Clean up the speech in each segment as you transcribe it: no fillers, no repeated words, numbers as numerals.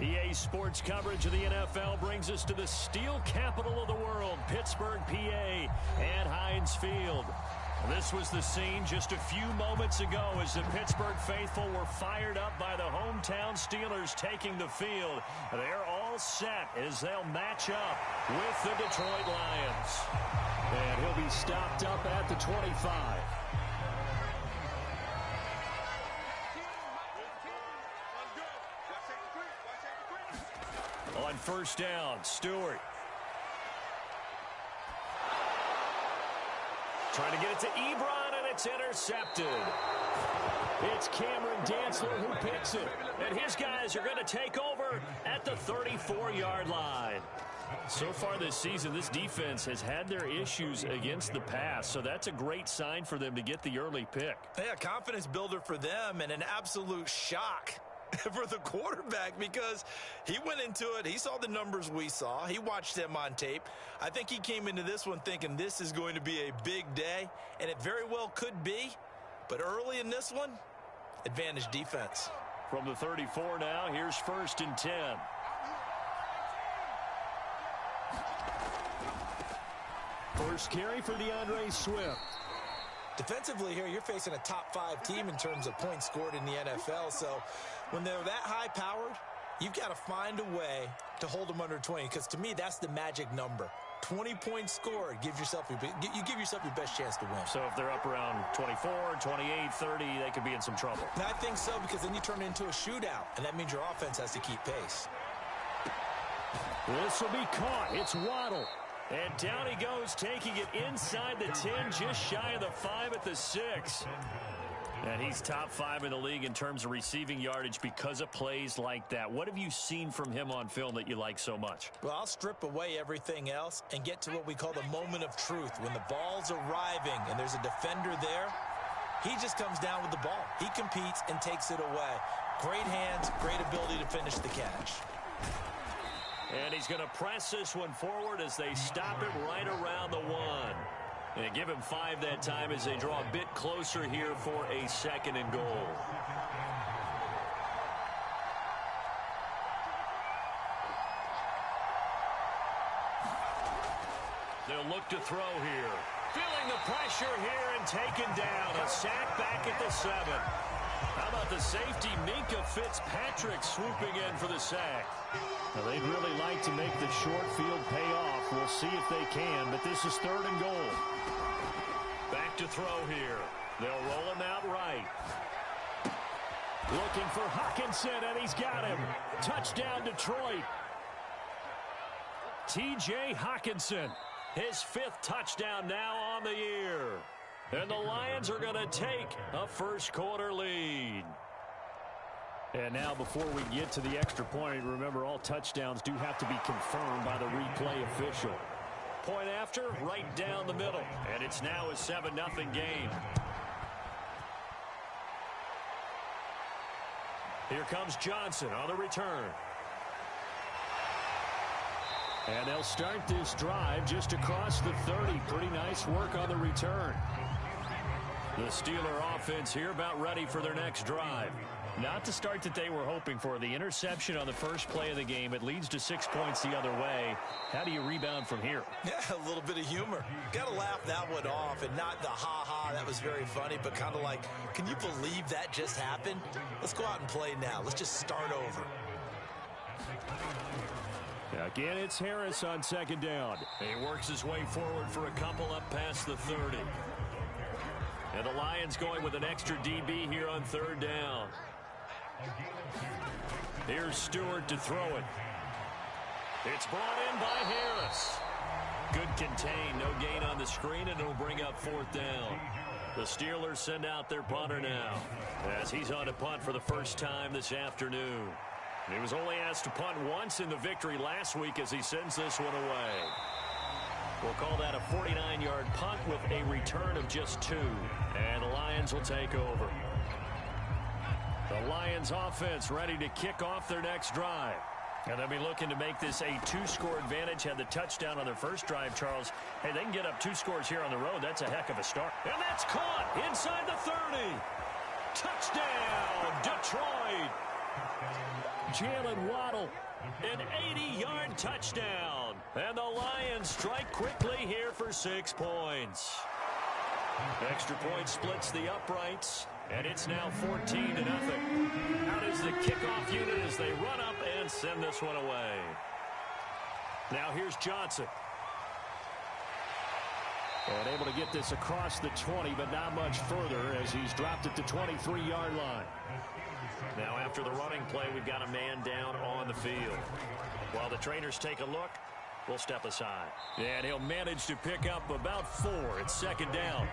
EA Sports coverage of the NFL brings us to the steel capital of the world, Pittsburgh, PA, at Heinz Field. This was the scene just a few moments ago as the Pittsburgh faithful were fired up by the hometown Steelers taking the field. They're all set as they'll match up with the Detroit Lions. And he'll be stopped up at the 25. On first down, Stewart. Trying to get it to Ebron, and it's intercepted. It's Cameron Dantzler who picks it. And his guys are going to take over at the 34-yard line. So far this season, this defense has had their issues against the pass, so that's a great sign for them to get the early pick. Yeah, confidence builder for them and an absolute shock for the quarterback because he went into it. He saw the numbers we saw. He watched them on tape. I think he came into this one thinking this is going to be a big day, and it very well could be. But early in this one, advantage defense. From the 34 now, here's 1st and 10. First carry for DeAndre Swift. Defensively here, you're facing a top-5 team in terms of points scored in the NFL. So when they're that high-powered, you've got to find a way to hold them under 20. Because to me, that's the magic number. 20 points scored gives yourself you give yourself your best chance to win. So if they're up around 24, 28, 30, they could be in some trouble. And I think so because then you turn it into a shootout, and that means your offense has to keep pace. This will be caught. It's Waddle. And down he goes, taking it inside the 10, just shy of the 5 at the 6. And he's top 5 in the league in terms of receiving yardage because of plays like that. What have you seen from him on film that you like so much? Well, I'll strip away everything else and get to what we call the moment of truth. When the ball's arriving and there's a defender there, he just comes down with the ball. He competes and takes it away. Great hands, great ability to finish the catch. And he's going to press this one forward as they stop him right around the 1. And give him 5 that time as they draw a bit closer here for a 2nd and goal. They'll look to throw here. Feeling the pressure here and taken down. A sack back at the 7. How about the safety, Minka Fitzpatrick, swooping in for the sack? Now, they'd really like to make the short field pay off. We'll see if they can, but this is 3rd and goal. Back to throw here. They'll roll him out right. Looking for Hockenson, and he's got him. Touchdown, Detroit. T.J. Hockenson, his 5th touchdown now on the year. And the Lions are going to take a first-quarter lead. And now before we get to the extra point, remember all touchdowns do have to be confirmed by the replay official. Point after, right down the middle. And it's now a 7-0 game. Here comes Johnson on the return. And they'll start this drive just across the 30. Pretty nice work on the return. The Steeler offense here about ready for their next drive. Not the start that they were hoping for. The interception on the first play of the game. It leads to 6 points the other way. How do you rebound from here? Yeah, a little bit of humor. Got to laugh that one off and not the ha-ha. That was very funny, but kind of like, can you believe that just happened? Let's go out and play now. Let's just start over. Again, it's Harris on 2nd down. He works his way forward for a couple up past the 30. And the Lions going with an extra DB here on 3rd down. Here's Stewart to throw it. It's brought in by Harris. Good contain, no gain on the screen, and it'll bring up 4th down. The Steelers send out their punter now as he's on to punt for the first time this afternoon. He was only asked to punt once in the victory last week as he sends this one away. We'll call that a 49-yard punt with a return of just 2. And the Lions will take over. The Lions offense ready to kick off their next drive. And they'll be looking to make this a 2-score advantage. Had the touchdown on their first drive, Charles. Hey, they can get up 2 scores here on the road. That's a heck of a start. And that's caught inside the 30. Touchdown, Detroit. Jalen Waddle, an 80-yard touchdown. And the Lions strike quickly here for 6 points. Extra point splits the uprights, and it's now 14-0. Out is the kickoff unit as they run up and send this one away. Now here's Johnson. And able to get this across the 20, but not much further as he's dropped at the 23-yard line. Now after the running play, we've got a man down on the field. While the trainers take a look, we'll step aside. And he'll manage to pick up about 4. It's second down.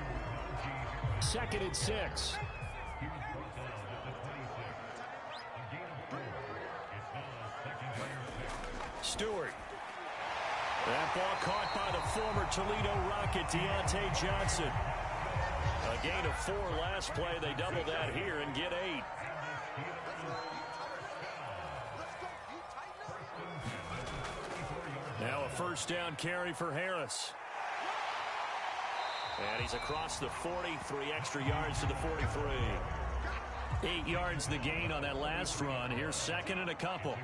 2nd and 6. Stewart. That ball caught by the former Toledo Rocket, Deontay Johnson. A gain of 4 last play. They double that here and get 8. Now a first down carry for Harris. And he's across the 40, 3 extra yards to the 43. 8 yards the gain on that last run. Here's second and a couple.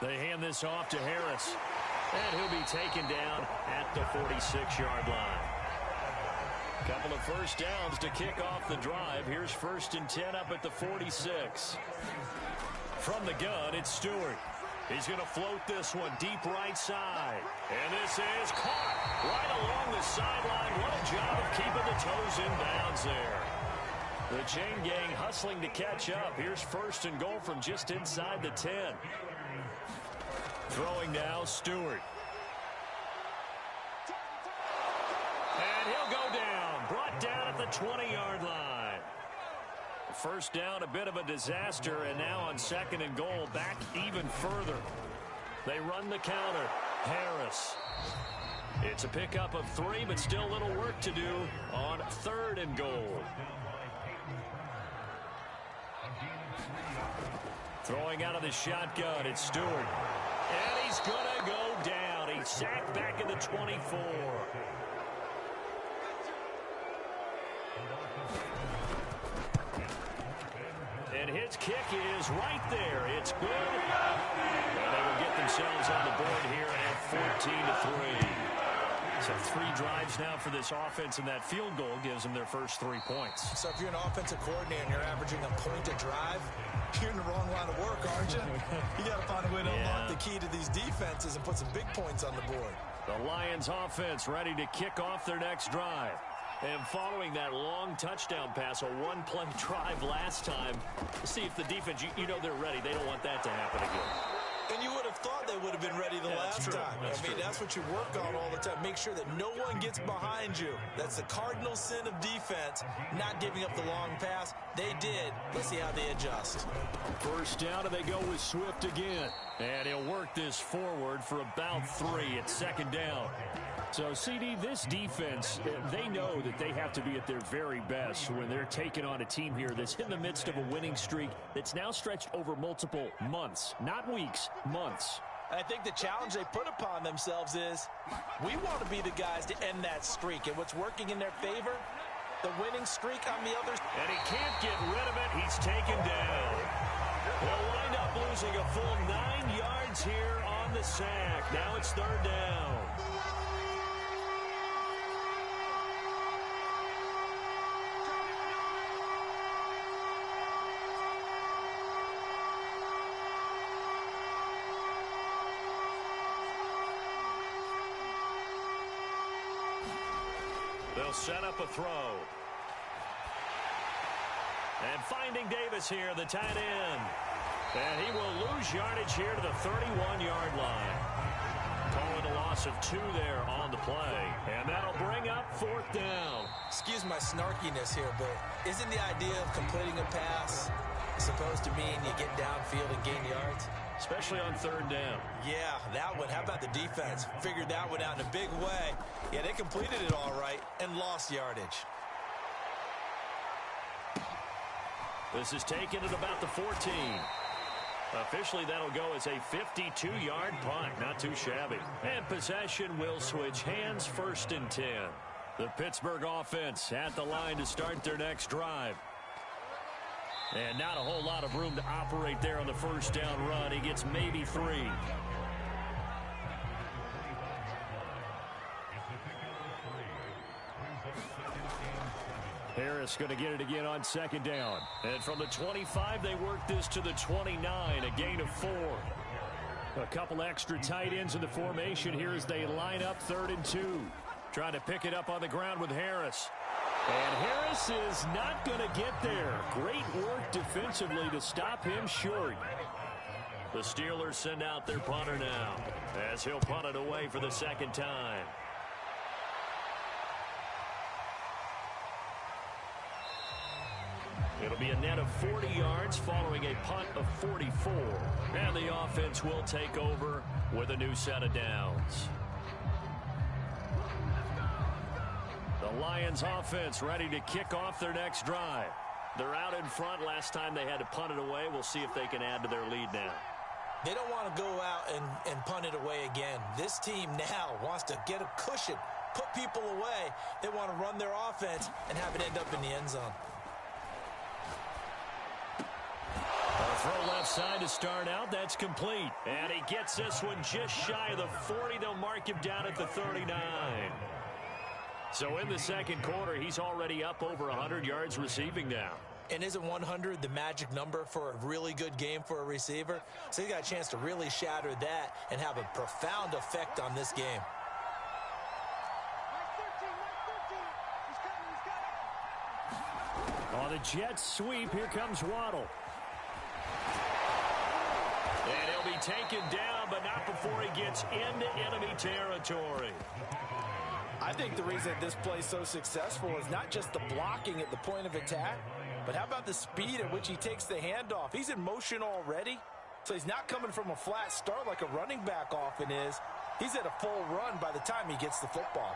They hand this off to Harris. And he'll be taken down at the 46-yard line. Couple of first downs to kick off the drive. Here's 1st and 10 up at the 46. From the gun, it's Stewart. He's going to float this one deep right side. And this is caught right along the sideline. What a job of keeping the toes in bounds there. The chain gang hustling to catch up. Here's 1st and goal from just inside the 10. Throwing now, Stewart. And he'll go down. Brought down at the 20-yard line. First down, a bit of a disaster, and now on 2nd and goal, back even further. They run the counter. Harris. It's a pickup of 3, but still a little work to do on 3rd and goal. Throwing out of the shotgun, it's Stewart. And he's going to go down. He's sacked back at the 24. And his kick is right there. It's good. And they will get themselves on the board here at 14-3. So 3 drives now for this offense, and that field goal gives them their first 3 points. So if you're an offensive coordinator and you're averaging a point a drive, you're in the wrong line of work, aren't you? You got to find a way to unlock the key to these defenses and put some big points on the board. The Lions offense ready to kick off their next drive. And following that long touchdown pass, a 1-play drive last time, see if the defense, you know they're ready. They don't want that to happen again. And you would have thought they would have been ready the last time. That's what you work on all the time. Make sure that no one gets behind you. That's the cardinal sin of defense, not giving up the long pass. They did. Let's see how they adjust. First down, and they go with Swift again. And he'll work this forward for about 3 at 2nd down. So, CD, this defense, they know that they have to be at their very best when they're taking on a team here that's in the midst of a winning streak that's now stretched over multiple months, not weeks, months. I think the challenge they put upon themselves is we want to be the guys to end that streak. And what's working in their favor? The winning streak on the other. And he can't get rid of it. He's taken down. They'll wind up losing a full 9 yards here on the sack. Now it's 3rd down. They'll set up a throw. And finding Davis here, the tight end. And he will lose yardage here to the 31-yard line. Calling a loss of 2 there on the play. And that'll bring up 4th down. Excuse my snarkiness here, but isn't the idea of completing a pass supposed to mean you get downfield and gain yards? Especially on 3rd down. Yeah, that one. How about the defense? Figured that one out in a big way. Yeah, they completed it all right and lost yardage. This is taken at about the 14. Officially, that'll go as a 52-yard punt. Not too shabby. And possession will switch hands, 1st and 10. The Pittsburgh offense at the line to start their next drive. And not a whole lot of room to operate there on the first down run. He gets maybe 3. Harris going to get it again on second down. And from the 25, they work this to the 29, a gain of 4. A couple extra tight ends in the formation here as they line up 3rd and 2. Trying to pick it up on the ground with Harris. And Harris is not going to get there. Great work defensively to stop him short. The Steelers send out their punter now as he'll punt it away for the second time. It'll be a net of 40 yards following a punt of 44. And the offense will take over with a new set of downs. The Lions offense ready to kick off their next drive. They're out in front. Last time they had to punt it away. We'll see if they can add to their lead now. They don't want to go out and punt it away again. This team now wants to get a cushion, put people away. They want to run their offense and have it end up in the end zone. Throw left side to start out. That's complete. And he gets this one just shy of the 40. They'll mark him down at the 39. So in the second quarter, he's already up over 100 yards receiving now. And isn't 100 the magic number for a really good game for a receiver? So he got a chance to really shatter that and have a profound effect on this game. On the Jets sweep, here comes Waddle. And he'll be taken down, but not before he gets into enemy territory. I think the reason this play is so successful is not just the blocking at the point of attack, but how about the speed at which he takes the handoff? He's in motion already, so he's not coming from a flat start like a running back often is. He's at a full run by the time he gets the football.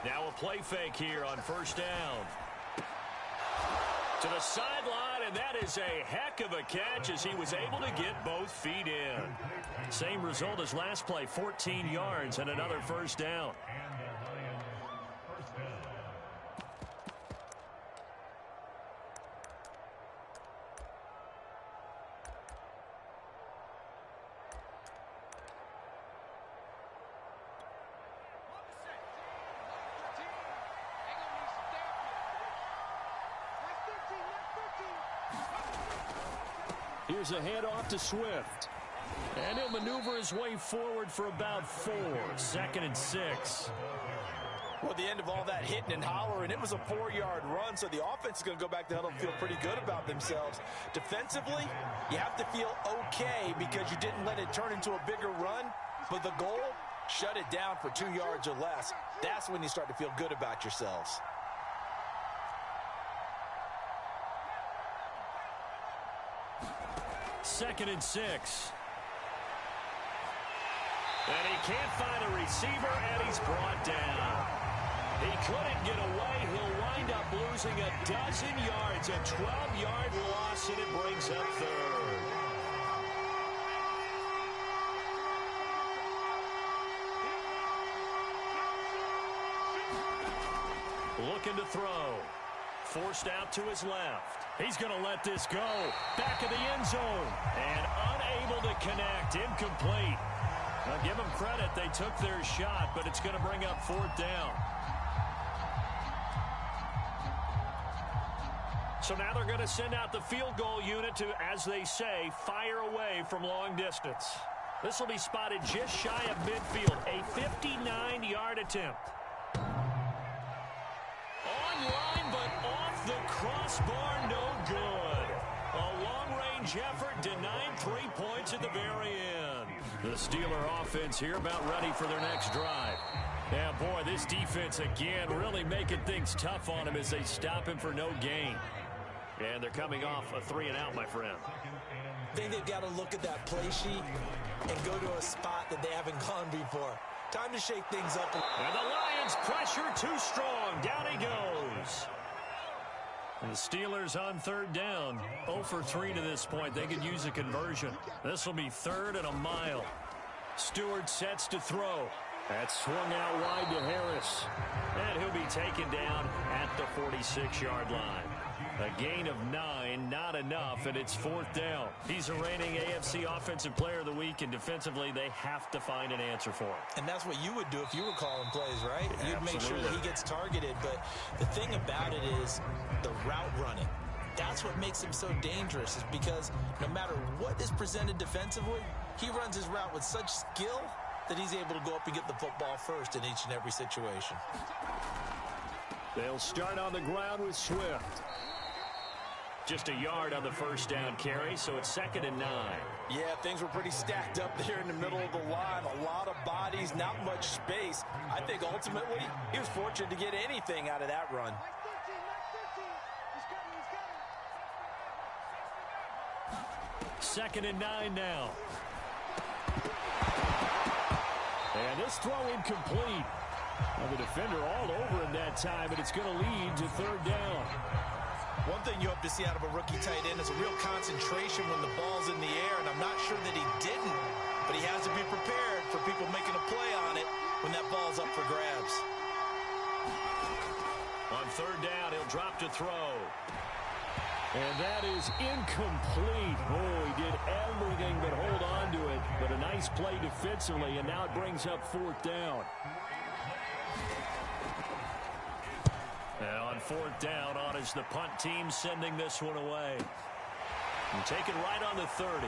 Now a play fake here on first down. To the sideline, and that is a heck of a catch as he was able to get both feet in. Same result as last play, 14 yards and another first down. Here's a handoff to Swift. And he'll maneuver his way forward for about 4. 2nd and 6. Well, at the end of all that hitting and hollering, it was a 4-yard run, so the offense is going to go back to huddle and feel pretty good about themselves. Defensively, you have to feel okay because you didn't let it turn into a bigger run, but the goal, shut it down for 2 yards or less. That's when you start to feel good about yourselves. Second and 6. And he can't find a receiver, and he's brought down. He couldn't get away. He'll wind up losing a dozen yards, a 12-yard loss, and it brings up 3rd. Looking to throw. Forced out to his left. He's going to let this go. Back of the end zone. And unable to connect. Incomplete. Now give them credit. They took their shot, but it's going to bring up 4th down. So now they're going to send out the field goal unit to, as they say, fire away from long distance. This will be spotted just shy of midfield. A 59-yard attempt. Online, but off the crossbar, no good. A long-range effort denied 3 points at the very end. The Steeler offense here about ready for their next drive. Yeah, boy, this defense again really making things tough on him as they stop him for no gain. And they're coming off a 3-and-out, my friend. I think they've got to look at that play sheet and go to a spot that they haven't gone before. Time to shake things up. And the Lions pressure too strong. Down he goes. And the Steelers on third down. 0 for 3 to this point. They could use a conversion. This will be 3rd and a mile. Stewart sets to throw. That's swung out wide to Harris. And he'll be taken down at the 46-yard line. A gain of 9, not enough, and it's 4th down. He's a reigning AFC Offensive Player of the Week, and defensively they have to find an answer for him. And that's what you would do if you were calling plays, right? Yeah, you'd make sure that he gets targeted. But the thing about it is the route running. That's what makes him so dangerous, is because no matter what is presented defensively, he runs his route with such skill that he's able to go up and get the football first in each and every situation. They'll start on the ground with Swift. Just a yard on the first down carry, so it's 2nd and 9. Yeah, things were pretty stacked up there in the middle of the line. A lot of bodies, not much space. I think ultimately he was fortunate to get anything out of that run. Second and 9 now. And this throw incomplete. Well, the defender all over him that time, and it's going to lead to 3rd down. One thing you hope to see out of a rookie tight end is a real concentration when the ball's in the air, and I'm not sure that he didn't, but he has to be prepared for people making a play on it when that ball's up for grabs. On 3rd down, he'll drop to throw. And that is incomplete. Oh, he did everything but hold on to it, but a nice play defensively, and now it brings up 4th down. And on 4th down, on is the punt team sending this one away. And taken right on the 30.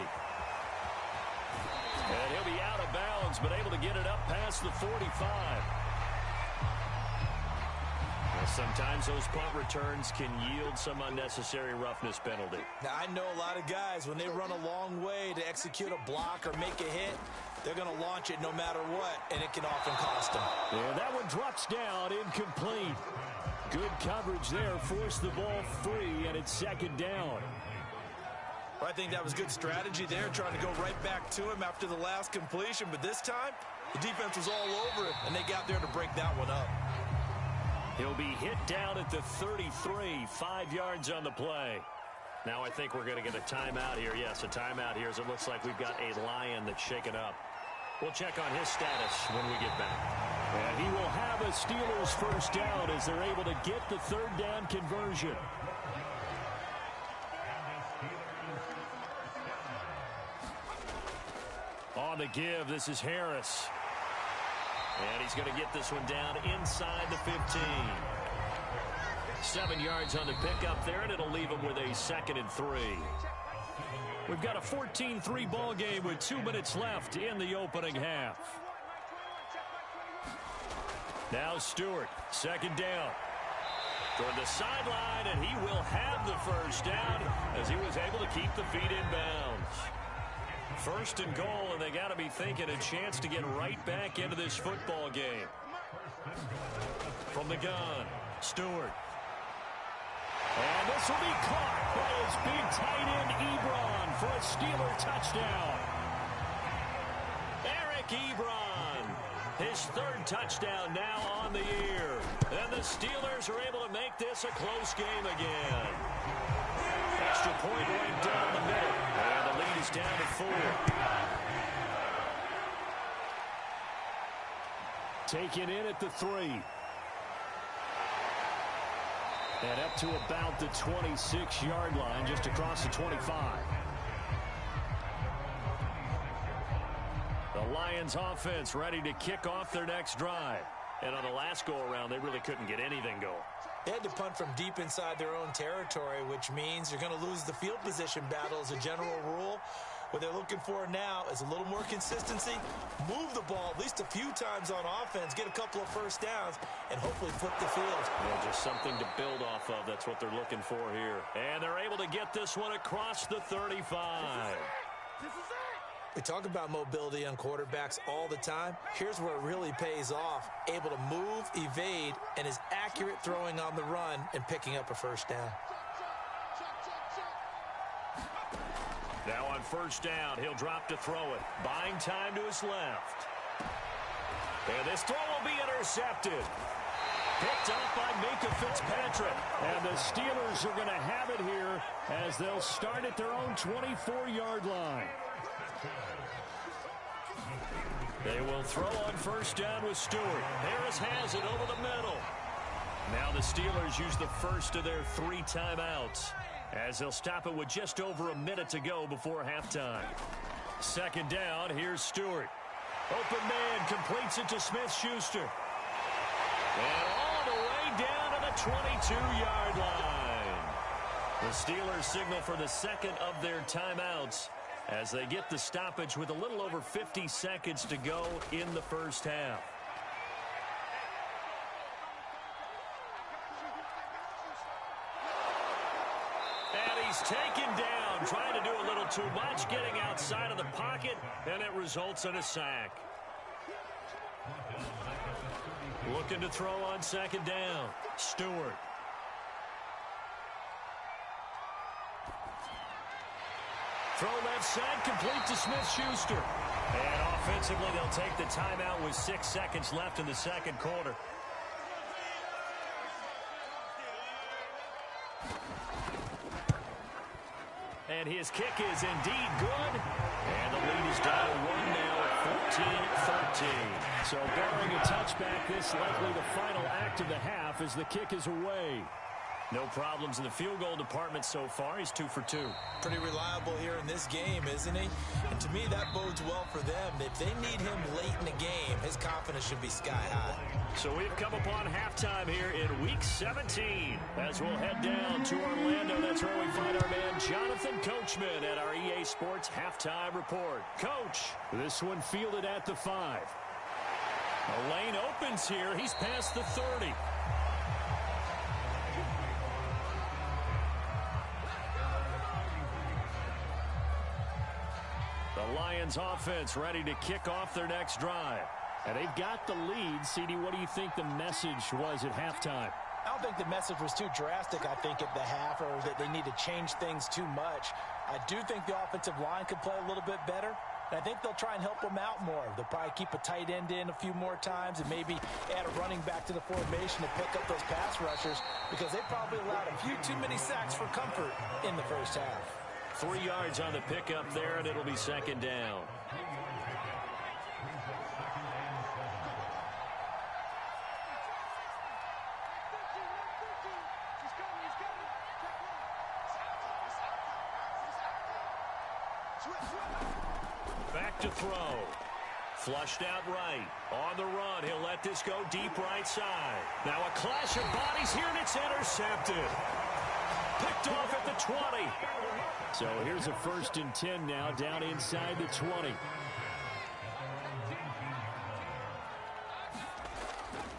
And he'll be out of bounds, but able to get it up past the 45. Well, sometimes those punt returns can yield some unnecessary roughness penalty. Now, I know a lot of guys, when they run a long way to execute a block or make a hit, they're going to launch it no matter what, and it can often cost them. Yeah, that one drops down, incomplete. Good coverage there, forced the ball free, and it's 2nd down. Well, I think that was good strategy there, trying to go right back to him after the last completion. But this time, the defense was all over it, and they got there to break that one up. He'll be hit down at the 33, 5 yards on the play. Now I think we're going to get a timeout here. Yes, a timeout here, as it looks like we've got a Lion that's shaken up. We'll check on his status when we get back. And he will have a Steelers first down as they're able to get the 3rd down conversion. On the give, this is Harris. And he's going to get this one down inside the 15. 7 yards on the pickup there, and it'll leave him with a 2nd and 3. We've got a 14-3 ball game with 2 minutes left in the opening half. Now Stewart, 2nd down. Toward the sideline, and he will have the first down as he was able to keep the feet in bounds. 1st and goal, and they got to be thinking a chance to get right back into this football game. From the gun, Stewart. And this will be caught by his big tight end, Ebron, for a Steeler touchdown. Eric Ebron, his 3rd touchdown now on the year. And the Steelers are able to make this a close game again. Extra point right down the middle. And the lead is down to 4. Taken in at the 3. And up to about the 26-yard line, just across the 25. The Lions offense ready to kick off their next drive. And on the last go-around, they really couldn't get anything going. They had to punt from deep inside their own territory, which means you're going to lose the field position battle as a general rule. What they're looking for now is a little more consistency, move the ball at least a few times on offense, get a couple of first downs, and hopefully flip the field. Yeah, just something to build off of. That's what they're looking for here. And they're able to get this one across the 35. This is it. We talk about mobility on quarterbacks all the time. Here's where it really pays off. Able to move, evade, and is accurate throwing on the run and picking up a first down. Now on first down, he'll drop to throw it. Buying time to his left. And this throw will be intercepted. Picked up by Minka Fitzpatrick. And the Steelers are going to have it here as they'll start at their own 24-yard line. They will throw on first down with Stewart. Harris has it over the middle. Now the Steelers use the first of their 3 timeouts as they'll stop it with just over a minute to go before halftime. Second down, here's Stewart. Open man completes it to Smith-Schuster. And all the way down to the 22-yard line. The Steelers signal for the second of their timeouts as they get the stoppage with a little over 50 seconds to go in the first half. And he's taken down, trying to do a little too much, getting outside of the pocket, and it results in a sack. Looking to throw on second down. Stewart. Throw left side, complete to Smith-Schuster. And offensively, they'll take the timeout with 6 seconds left in the second quarter. And his kick is indeed good. And the lead is down to 1 now at 14-13. So barring a touchback, this likely the final act of the half as the kick is away. No problems in the field goal department so far. He's 2 for 2. Pretty reliable here in this game, isn't he? And to me, that bodes well for them. If they need him late in the game, his confidence should be sky high. So we've come upon halftime here in Week 17. As we'll head down to Orlando, that's where we find our man Jonathan Coachman at our EA Sports Halftime Report. Coach, this one fielded at the 5. The lane opens here. He's past the 30. The Lions offense ready to kick off their next drive. And they've got the lead. CD, what do you think the message was at halftime? I don't think the message was too drastic, I think, at the half, or that they need to change things too much. I do think the offensive line could play a little bit better. And I think they'll try and help them out more. They'll probably keep a tight end in a few more times and maybe add a running back to the formation to pick up those pass rushers because they probably allowed a few too many sacks for comfort in the first half. 3 yards on the pickup there, and it'll be second down. Back to throw. Flushed out right. On the run, he'll let this go deep right side. Now a clash of bodies here, and it's intercepted. Picked off at the 20. So here's a 1st and 10 now, down inside the 20.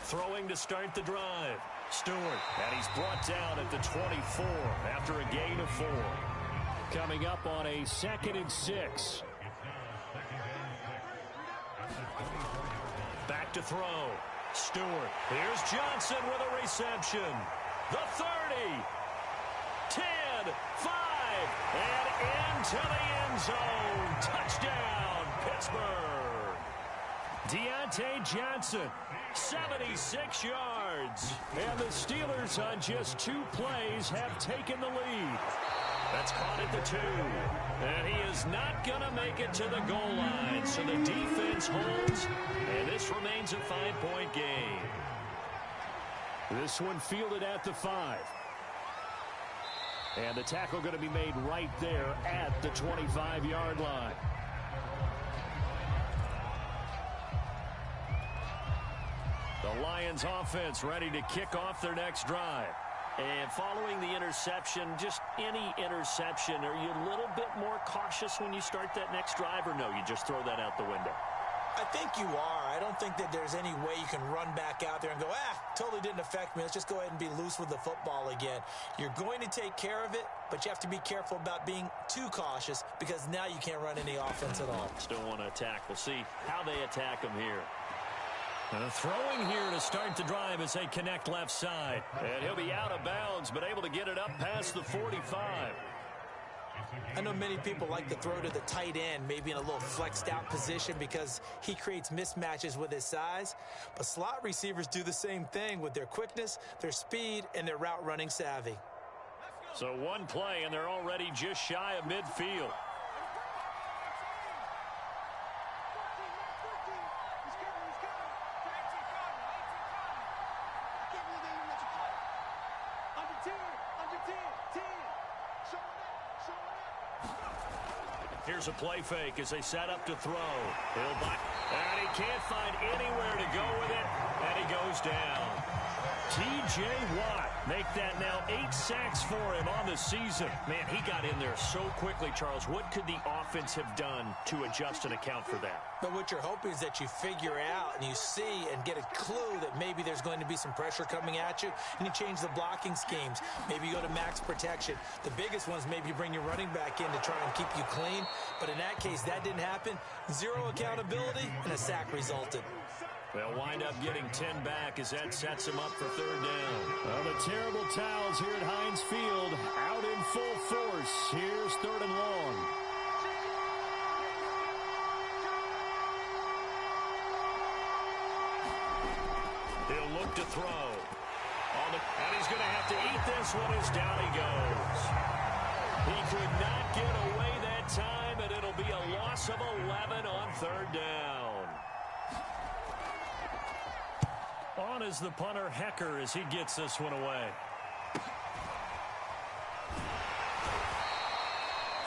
Throwing to start the drive. Stewart, and he's brought down at the 24 after a gain of 4. Coming up on a 2nd and 6. Back to throw. Stewart. Here's Johnson with a reception. The 30. 10, 5, and into the end zone. Touchdown, Pittsburgh. Deontay Johnson, 76 yards. And the Steelers on just 2 plays have taken the lead. That's caught at the 2. And he is not going to make it to the goal line. So the defense holds, and this remains a 5-point game. This one fielded at the 5. And the tackle going to be made right there at the 25-yard line. The Lions offense ready to kick off their next drive. And following the interception, just any interception, are you a little bit more cautious when you start that next drive, or no, you just throw that out the window? I think you are. I don't think that there's any way you can run back out there and go, totally didn't affect me. Let's just go ahead and be loose with the football again. You're going to take care of it, but you have to be careful about being too cautious because now you can't run any offense at all. Still want to attack. We'll see how they attack them here. And throwing here to start the drive as they connect left side. And he'll be out of bounds, but able to get it up past the 45. I know many people like to throw to the tight end, maybe in a little flexed out position because he creates mismatches with his size. But slot receivers do the same thing with their quickness, their speed, and their route running savvy. So one play, and they're already just shy of midfield. Here's a play fake as they set up to throw. He'll buy, and he can't find anywhere to go with it, and he goes down. T.J. Watt make that now 8 sacks for him on the season. Man, he got in there so quickly, Charles. What could the offense have done to adjust and account for that? But what you're hoping is that you figure out and you see and get a clue that maybe there's going to be some pressure coming at you, and you change the blocking schemes. Maybe you go to max protection. The biggest ones, maybe you bring your running back in to try and keep you clean. But in that case, that didn't happen. Zero accountability, and a sack resulted. They'll wind up getting 10 back as that sets them up for third down. Well, the terrible towels here at Heinz Field out in full force. Here's third and long. He'll look to throw. And he's going to have to eat this one as down he goes. He could not get away that time, and it'll be a loss of 11 on third down. On is the punter, Hecker, as he gets this one away.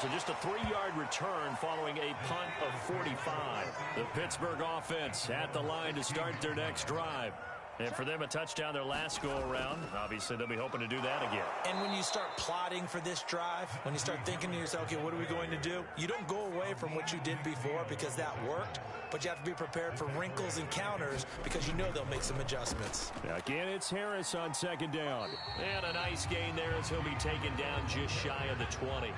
So just a 3-yard return following a punt of 45. The Pittsburgh offense at the line to start their next drive. And for them, a touchdown their last go-around. Obviously, they'll be hoping to do that again. And when you start plotting for this drive, when you start thinking to yourself, okay, what are we going to do? You don't go away from what you did before because that worked, but you have to be prepared for wrinkles and counters because you know they'll make some adjustments. Again, it's Harris on second down. And a nice gain there as he'll be taken down just shy of the 20.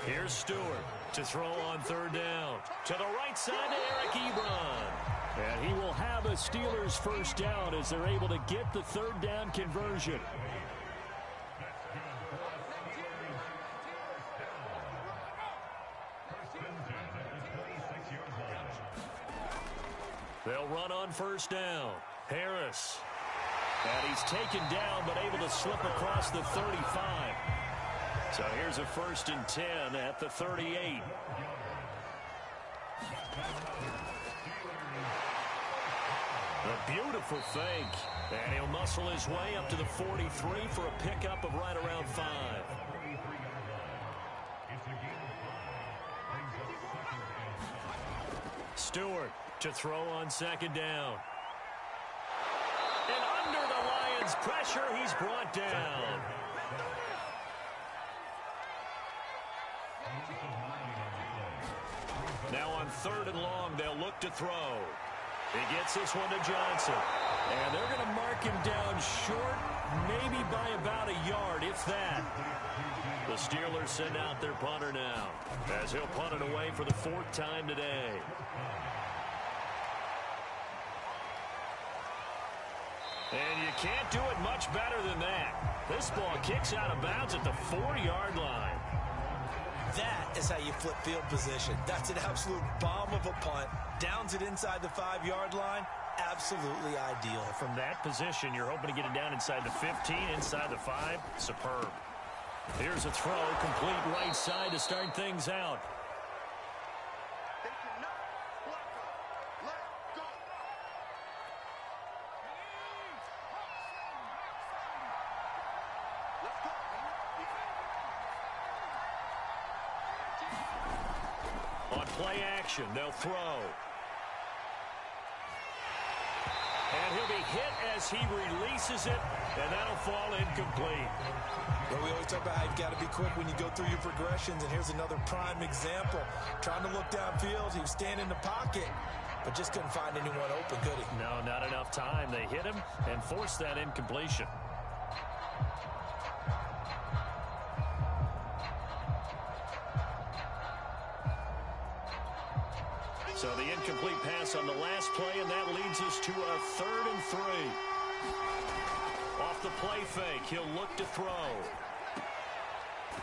Here's Stewart to throw on third down. To the right side to Eric Ebron. And he will have a Steelers first down as they're able to get the third down conversion. They'll run on first down. Harris. And he's taken down but able to slip across the 35. So here's a 1st and 10 at the 38. A beautiful fake. And he'll muscle his way up to the 43 for a pickup of right around 5. Stewart to throw on second down. And under the Lions' pressure, he's brought down. Now on third and long, they'll look to throw. He gets this one to Johnson. And they're going to mark him down short, maybe by about a yard, if that. The Steelers send out their punter now, as he'll punt it away for the 4th time today. And you can't do it much better than that. This ball kicks out of bounds at the 4-yard line. That is how you flip field position. That's an absolute bomb of a punt. Downs it inside the 5-yard line. Absolutely ideal. From that position, you're hoping to get it down inside the 15, inside the 5. Superb. Here's a throw, complete right side to start things out. On play action, they'll throw. And he'll be hit as he releases it, and that'll fall incomplete. Well, we always talk about how you've got to be quick when you go through your progressions, and here's another prime example. Trying to look downfield, he was standing in the pocket, but just couldn't find anyone open, could he? No, not enough time. They hit him and forced that incompletion. So the incomplete pass on the last play, and that leads us to a 3rd and 3. off the play fake. He'll look to throw.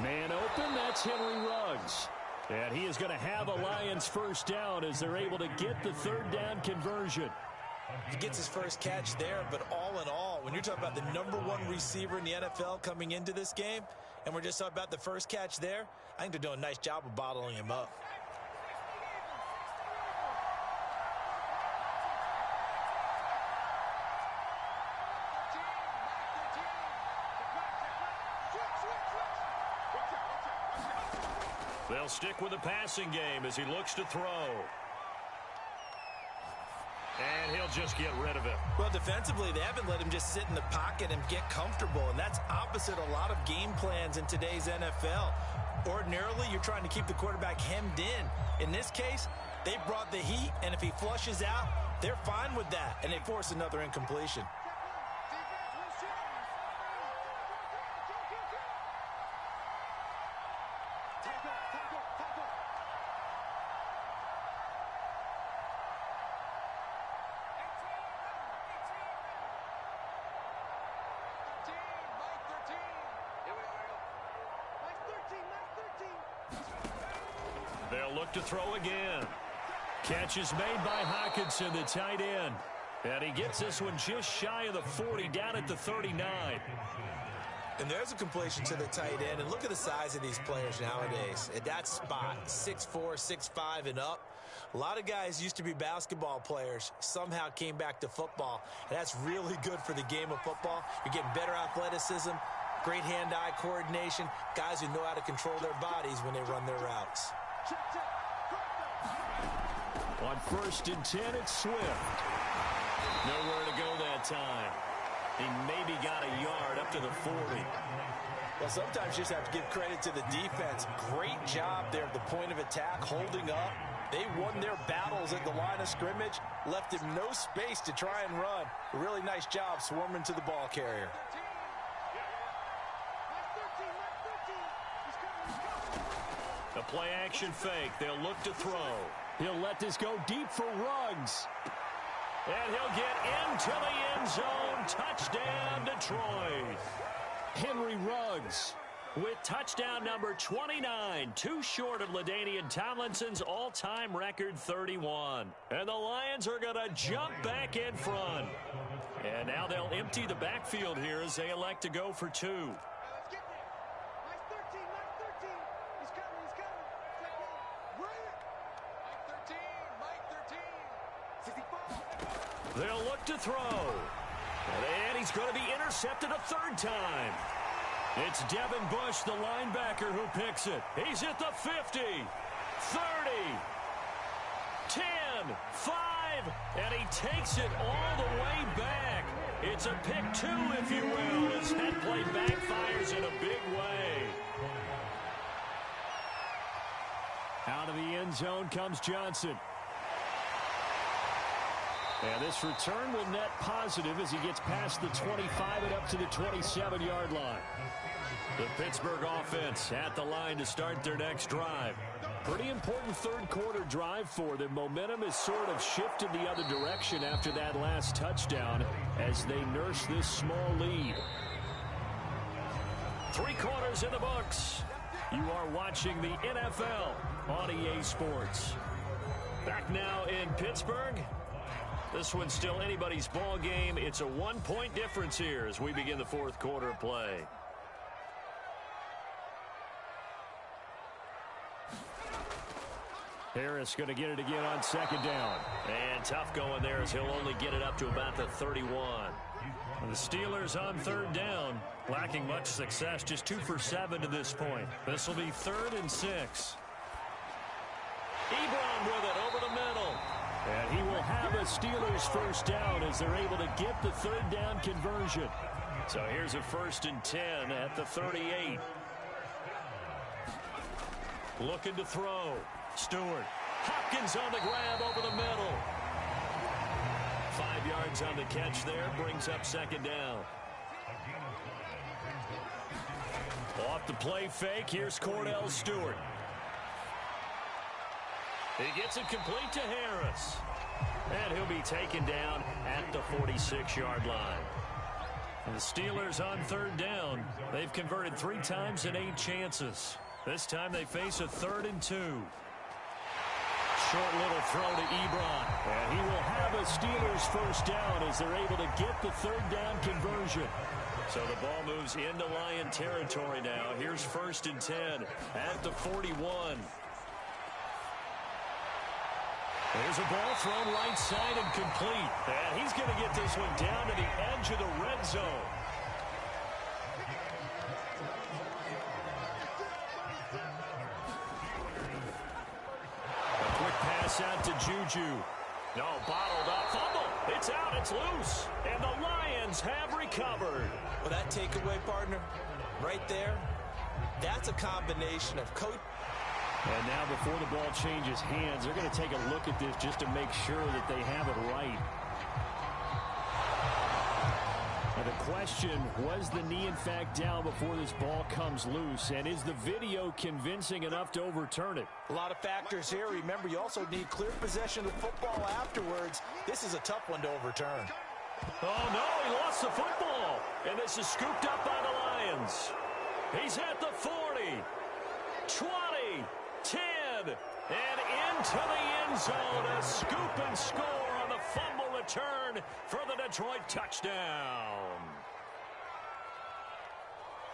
Man open, that's Henry Ruggs. And he is going to have a Lions first down as they're able to get the third down conversion. He gets his first catch there, but all in all, when you're talking about the #1 receiver in the NFL coming into this game, and we're just talking about the first catch there, I think they're doing a nice job of bottling him up. They'll stick with the passing game as he looks to throw. And he'll just get rid of it. Well, defensively, they haven't let him just sit in the pocket and get comfortable, and that's opposite a lot of game plans in today's NFL. Ordinarily, you're trying to keep the quarterback hemmed in. In this case, they brought the heat, and if he flushes out, they're fine with that, and they force another incompletion. They'll look to throw again. Catch is made by Hockenson, the tight end. And he gets this one just shy of the 40, down at the 39. And there's a completion to the tight end. And look at the size of these players nowadays. At that spot, 6'4", 6'5", and up. A lot of guys used to be basketball players, somehow came back to football. And that's really good for the game of football. You're getting better athleticism, great hand-eye coordination, guys who know how to control their bodies when they run their routes. On 1st and 10, it's Swift. Nowhere to go that time. He maybe got a yard up to the 40. Well, sometimes you just have to give credit to the defense. Great job there at the point of attack, holding up. They won their battles at the line of scrimmage, left him no space to try and run. A really nice job swarming to the ball carrier. A play-action fake. They'll look to throw. He'll let this go deep for Ruggs. And he'll get into the end zone. Touchdown, Detroit. Henry Ruggs with touchdown number 29, too short of LaDainian Tomlinson's all-time record 31. And the Lions are going to jump back in front. And now they'll empty the backfield here as they elect to go for 2. They'll look to throw. And he's going to be intercepted a third time. It's Devin Bush, the linebacker, who picks it. He's at the 50, 30, 10, 5, and he takes it all the way back. It's a pick 2, if you will, as that play backfires in a big way. Out of the end zone comes Johnson. And this return will net positive as he gets past the 25 and up to the 27-yard line. The Pittsburgh offense at the line to start their next drive. Pretty important third-quarter drive for them. Momentum has sort of shifted the other direction after that last touchdown as they nurse this small lead. 3 quarters in the books. You are watching the NFL on EA Sports. Back now in Pittsburgh. This one's still anybody's ball game. It's a 1-point difference here as we begin the 4th quarter of play. Harris going to get it again on 2nd down. And tough going there as he'll only get it up to about the 31. And the Steelers on 3rd down, lacking much success, just 2 for 7 to this point. This will be 3rd and 6. Ebron with it over the middle. And he will have a Steelers first down as they're able to get the 3rd down conversion. So here's a 1st and 10 at the 38. Looking to throw. Stewart. Hopkins on the grab over the middle. 5 yards on the catch there. Brings up 2nd down. Off the play fake. Here's Cordell Stewart. He gets it complete to Harris. And he'll be taken down at the 46-yard line. And the Steelers on third down. They've converted 3 times in 8 chances. This time they face a 3rd and 2. Short little throw to Ebron. And he will have a Steelers first down as they're able to get the 3rd down conversion. So the ball moves into Lion territory now. Here's 1st and 10 at the 41. There's a ball thrown right side and complete. And he's going to get this one down to the edge of the red zone. A quick pass out to Juju. No, bottled up. Fumble. It's out. It's loose. And the Lions have recovered. Well, that takeaway, partner, right there, that's a combination of coach. And now before the ball changes hands, they're going to take a look at this just to make sure that they have it right. Now the question, was the knee in fact down before this ball comes loose? And is the video convincing enough to overturn it? A lot of factors here. Remember, you also need clear possession of the football afterwards. This is a tough one to overturn. Oh, no, he lost the football. And this is scooped up by the Lions. He's at the 40, 20, 10, and into the end zone. A scoop and score on the fumble return for the Detroit touchdown.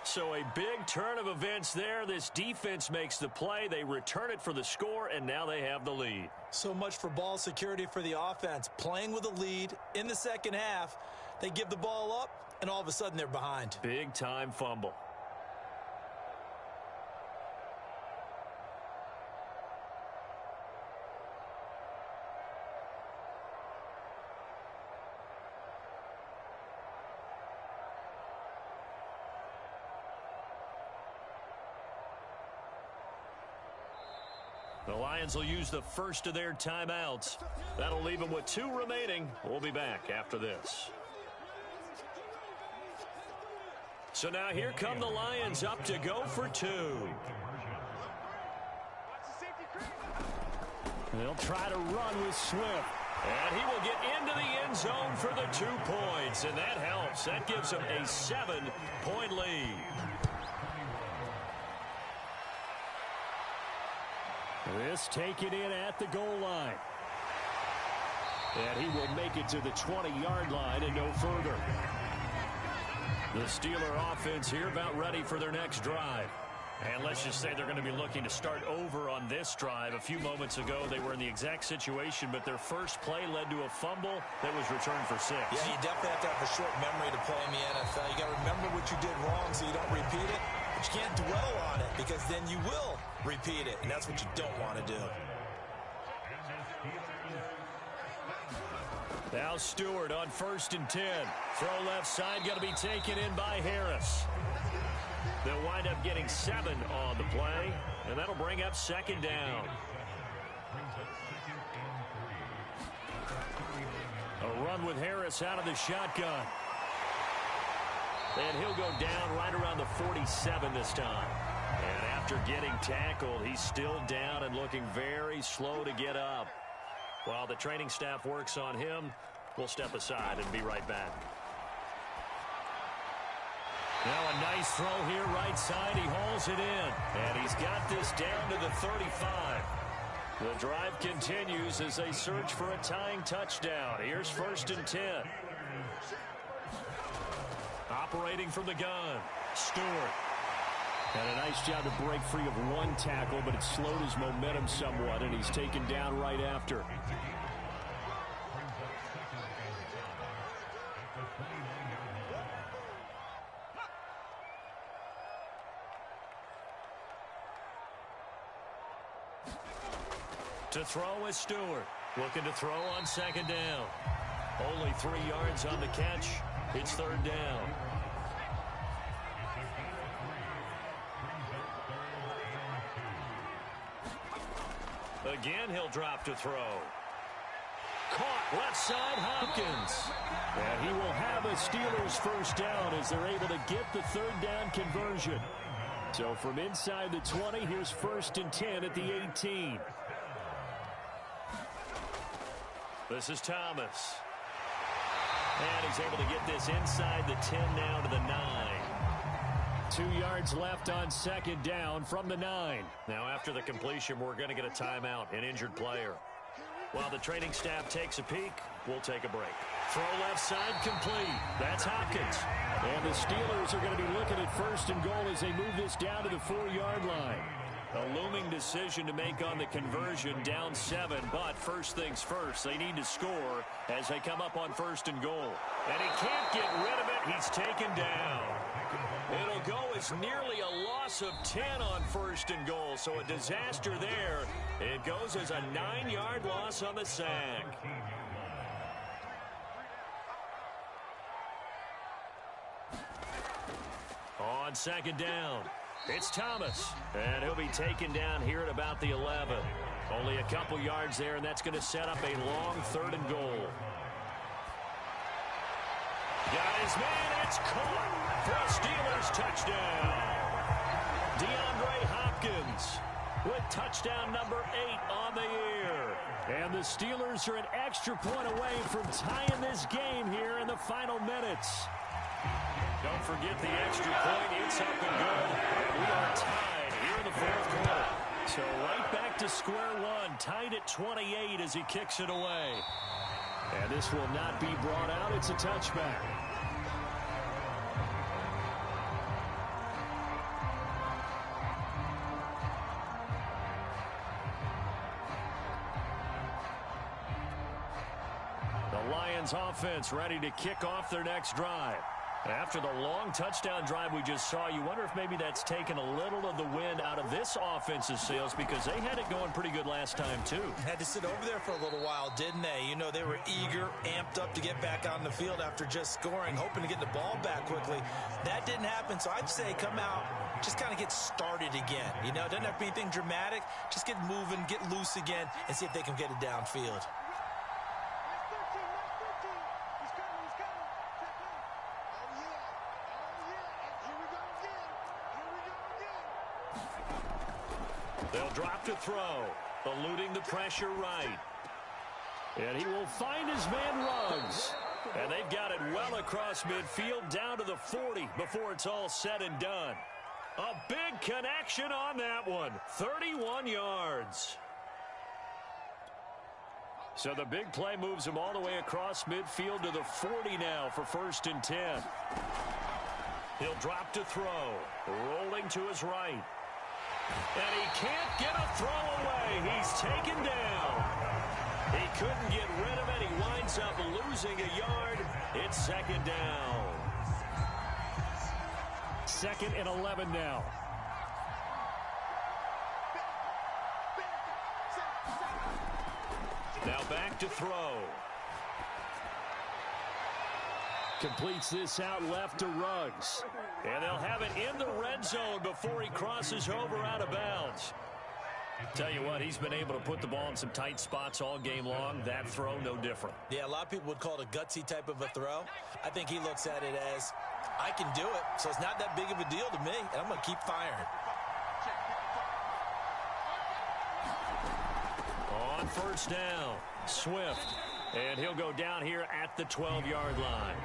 So a big turn of events there. This defense makes the play. They return it for the score, and now they have the lead. So much for ball security for the offense. Playing with a lead in the second half. They give the ball up, and all of a sudden they're behind. Big-time fumble. The Lions will use the first of their timeouts. That'll leave them with 2 remaining. We'll be back after this. So now here come the Lions up to go for 2. They'll try to run with Swift. And he will get into the end zone for the 2 points. And that helps. That gives them a 7-point lead. This taken in at the goal line. And he will make it to the 20-yard line and no further. The Steeler offense here about ready for their next drive. And let's just say they're going to be looking to start over on this drive. A few moments ago, they were in the exact situation, but their first play led to a fumble that was returned for 6. Yeah, you definitely have to have a short memory to play in the NFL. You got to remember what you did wrong so you don't repeat it. But you can't dwell on it because then you will repeat it, and that's what you don't want to do. Now Stewart on 1st and 10. Throw left side, going to be taken in by Harris. They'll wind up getting 7 on the play, and that'll bring up 2nd down. A run with Harris out of the shotgun. And he'll go down right around the 47 this time. And after getting tackled, he's still down and looking very slow to get up. While the training staff works on him, we'll step aside and be right back. Now a nice throw here right side. He hauls it in. And he's got this down to the 35. The drive continues as they search for a tying touchdown. Here's 1st and 10. Operating from the gun, Stewart. And a nice job to break free of 1 tackle, but it slowed his momentum somewhat, and he's taken down right after. To throw is Stewart. Looking to throw on 2nd down. Only 3 yards on the catch. It's 3rd down. Again, he'll drop to throw. Caught left side, Hopkins. And he will have a Steelers first down as they're able to get the 3rd down conversion. So from inside the 20, here's 1st and 10 at the 18. This is Thomas. And he's able to get this inside the 10 now to the 9. 2 yards left on second down from the 9. Now after the completion, we're going to get a timeout, an injured player. While the training staff takes a peek, we'll take a break. Throw left side complete. That's Hopkins. And the Steelers are going to be looking at first and goal as they move this down to the 4-yard line. A looming decision to make on the conversion, down 7, but first things first, they need to score as they come up on first and goal. And he can't get rid of it. He's taken down. It'll go as nearly a loss of 10 on first and goal, so a disaster there. It goes as a 9-yard loss on the sack. On second down, it's Thomas, and he'll be taken down here at about the 11. Only a couple yards there, and that's going to set up a long third and goal. Got his man, it's caught for a Steelers touchdown. DeAndre Hopkins with touchdown number 8 on the year. And the Steelers are an extra point away from tying this game here in the final minutes. Don't forget the extra point. It's up and good. And we are tied here in the fourth quarter. So right back to square one, tied at 28 as he kicks it away. And this will not be brought out. It's a touchback. The Lions offense ready to kick off their next drive. After the long touchdown drive we just saw, you wonder if maybe that's taken a little of the wind out of this offense's sails because they had it going pretty good last time, too. Had to sit over there for a little while, didn't they? You know, they were eager, amped up to get back out on the field after just scoring, hoping to get the ball back quickly. That didn't happen, so I'd say come out, just kind of get started again. You know, it doesn't have to be anything dramatic. Just get moving, get loose again, and see if they can get it downfield. They'll drop to throw, eluding the pressure right. And he will find his man Ruggs. And they've got it well across midfield down to the 40 before it's all said and done. A big connection on that one, 31 yards. So the big play moves him all the way across midfield to the 40 now for first and 10. He'll drop to throw, rolling to his right. And he can't get a throw away. He's taken down. He couldn't get rid of it. He winds up losing a yard. It's second down. 2nd and 11 now. Now back to throw. Completes this out left to Ruggs. And they'll have it in the red zone before he crosses over out of bounds. Tell you what, he's been able to put the ball in some tight spots all game long. That throw, no different. Yeah, a lot of people would call it a gutsy type of a throw. I think he looks at it as, I can do it, so it's not that big of a deal to me, and I'm going to keep firing. On first down, Swift. And he'll go down here at the 12-yard line.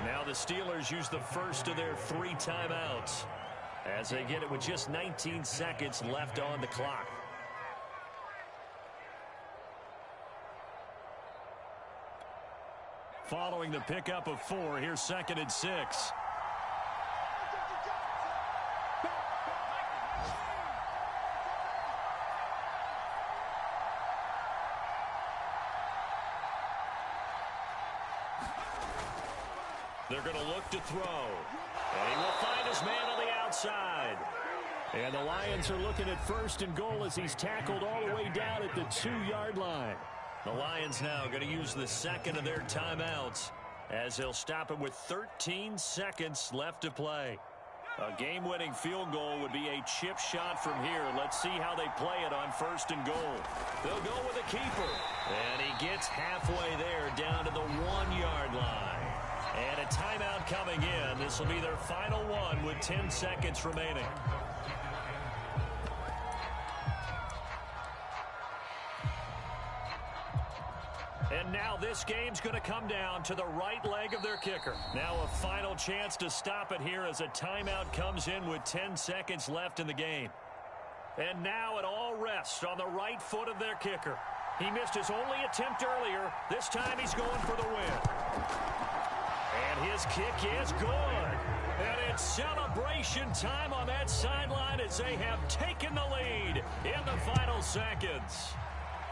Now the Steelers use the first of their 3 timeouts as they get it with just 19 seconds left on the clock. Following the pickup of 4, here's 2nd and 6. They're going to look to throw. And he will find his man on the outside. And the Lions are looking at first and goal as he's tackled all the way down at the 2-yard line. The Lions now going to use the second of their timeouts as they'll stop it with 13 seconds left to play. A game-winning field goal would be a chip shot from here. Let's see how they play it on first and goal. They'll go with a keeper. And he gets halfway there down to the 1-yard line. And a timeout coming in. This will be their final one with 10 seconds remaining. And now this game's going to come down to the right leg of their kicker. Now a final chance to stop it here as a timeout comes in with 10 seconds left in the game. And now it all rests on the right foot of their kicker. He missed his only attempt earlier. This time he's going for the win. And his kick is good. And it's celebration time on that sideline as they have taken the lead in the final seconds.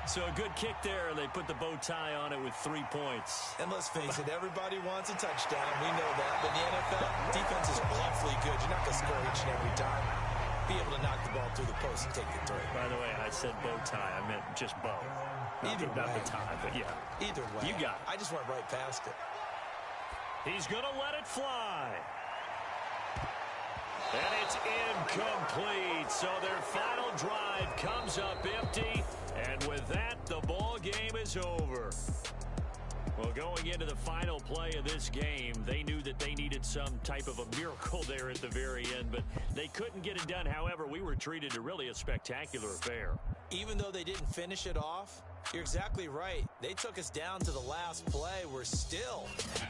So a good kick there, and they put the bow tie on it with 3 points. And let's face it, everybody wants a touchdown. We know that. But in the NFL, defense is awfully good. You're not going to score each and every time. Be able to knock the ball through the post and take the three. By the way, I said bow tie. I meant just bow. Either way. Not the tie, but yeah. Either way. You got it. I just went right past it. He's going to let it fly. And it's incomplete. So their final drive comes up empty. And with that, the ball game is over. Well, going into the final play of this game, they knew that they needed some type of a miracle there at the very end, but they couldn't get it done. However, we were treated to really a spectacular affair. Even though they didn't finish it off, you're exactly right. They took us down to the last play. We're still,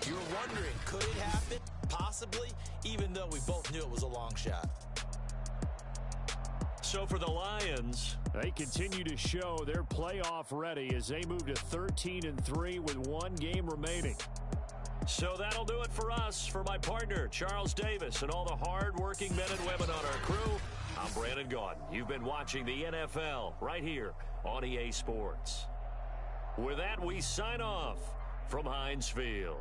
you're wondering, could it happen? Possibly, even though we both knew it was a long shot. So for the Lions, they continue to show they're playoff ready as they move to 13-3 with 1 game remaining. So that'll do it for us. For my partner, Charles Davis, and all the hard-working men and women on our crew, I'm Brandon Gaudin. You've been watching the NFL right here on EA Sports. With that, we sign off from Heinz Field.